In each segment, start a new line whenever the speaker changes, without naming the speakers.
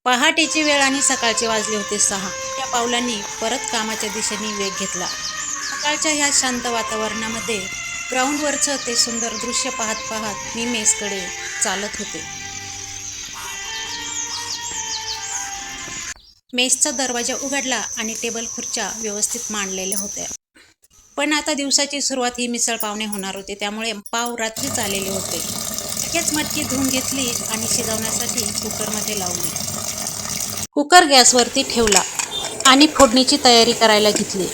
पहाटेची वेळ आणि सकाळचे वाजले होते 6. त्या पावलांनी परत कामाच्या दिशेने वेग घेतला. सकाळच्या ह्या शांत वातावरणामध्ये ग्राउंडवरचं ते सुंदर दृश्य पाहत पाहत मी मेसकडे चालत होते. मेसचा दरवाजा उघडला आणि टेबल खुर्च्या व्यवस्थित मांडलेल्या होत्या. पण आता दिवसाची सुरुवात ही मिसळ पावने होणार होती, त्यामुळे पाव रात्रीच आलेले होते. लगेच मटकी धुवून घेतली आणि शिजवण्यासाठी कुकरमध्ये लावली. कुकर गॅसवरती ठेवला आणि फोडणीची तयारी करायला घेतली.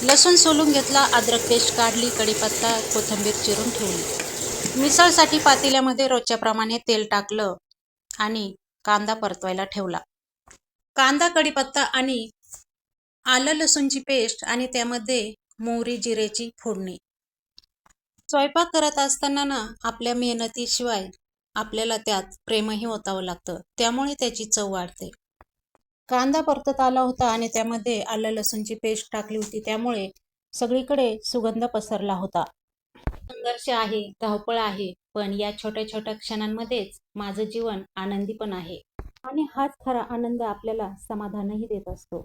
लसूण सोलून घेतला, अद्रक पेस्ट काढली, कढीपत्ता, कोथिंबीर चिरून ठेवली. मिसळसाठी पातेल्यामध्ये रोजच्याप्रमाणे तेल टाकलं आणि कांदा परतवायला ठेवला. कांदा, कढीपत्ता आणि आलं लसूणची पेस्ट आणि त्यामध्ये मोहरी जिऱ्याची फोडणी. स्वयंपाक करत असताना ना आपल्या मेहनतीशिवाय आपल्याला त्यात प्रेमही ओतावं लागतं, त्यामुळे त्याची चव वाढते. कांदा परतत आला होता आणि त्यामध्ये आलं लसूणची पेस्ट टाकली होती, त्यामुळे सगळीकडे सुगंध पसरला होता. संघर्ष आहे, धावपळ आहे, पण या छोट्या छोट्या क्षणांमध्येच माझं जीवन आनंदी पण आहे. आणि हाच खरा आनंद आपल्याला समाधानही देत असतो.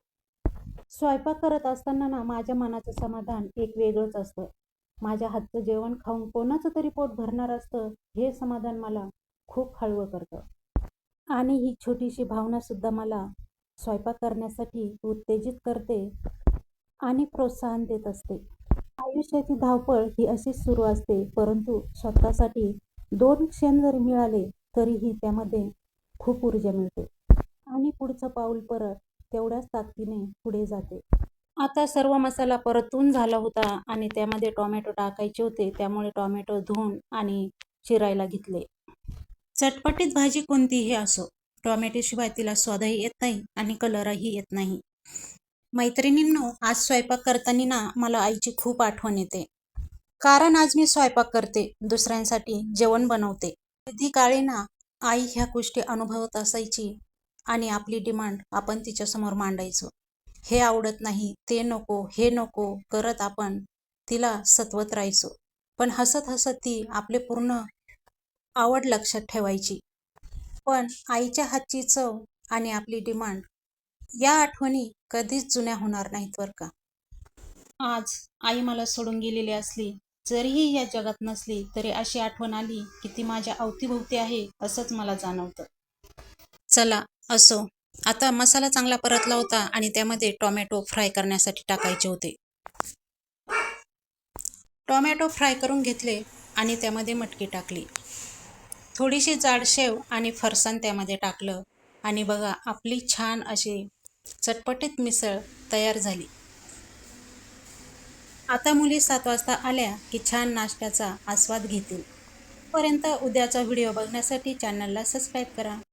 स्वयंपाक करत असताना ना माझ्या मनाचं समाधान एक वेगळंच असतं. माझ्या हातचं जेवण खाऊन कोणाचं तरी पोट भरणार असतं, हे समाधान मला खूप हळवं करतं. आणि ही छोटीशी भावना सुद्धा मला स्वयंपाक करण्यासाठी उत्तेजित करते आणि प्रोत्साहन देत असते. आयुष्याची धावपळ ही अशीच सुरू असते, परंतु स्वतःसाठी 2 क्षण जरी मिळाले तरीही त्यामध्ये खूप ऊर्जा मिळते आणि पुढचं पाऊल परत तेवढ्याच ताकदीने पुढे जाते. आता सर्व मसाला परतून झाला होता आणि त्यामध्ये टोमॅटो टाकायचे होते, त्यामुळे टोमॅटो धुवून आणि चिरायला घेतले. चटपटीत भाजी कोणतीही असो, टोमॅटोशिवाय तिला स्वादही येत नाही आणि कलरही येत नाही. मैत्रिणींनो, आज स्वयंपाक करताना ना मला आईची खूप आठवण येते. कारण आज मी स्वयंपाक करते, दुसऱ्यांसाठी जेवण बनवते. कधी काळी ना आई ह्या गोष्टी अनुभवत असायची आणि आपली डिमांड आपण तिच्यासमोर मांडायचो. हे आवडत नाही, ते नको, हे नको करत आपण तिला सतवत राहायचो. पण हसत हसत ती आपले पूर्ण आवड लक्षात ठेवायची. पण आईच्या हातची चव आणि आपली डिमांड या आठवणी कधीच जुन्या होणार नाहीत बरं का. आज आई मला सोडून गेलेली असली, जरीही या जगात नसली, तरी अशी आठवण आली की ती माझ्या अवतीभोवती आहे असंच मला जाणवतं. चला असो, आता मसाला चांगला परतला होता आणि त्यामध्ये टोमॅटो फ्राय करण्यासाठी टाकायचे होते. टोमॅटो फ्राय करून घेतले आणि त्यामध्ये मटकी टाकली. थोडीशी जाड शेव आणि फरसाण त्यामध्ये टाकलं आणि बघा आपली छान अशी चटपटीत मिसळ तयार झाली. आता मुली 7 वाजता आल्या की छान नाश्त्याचा आस्वाद घेतील. तोपर्यंत उद्याचा व्हिडिओ बघण्यासाठी चॅनलला सबस्क्राईब करा.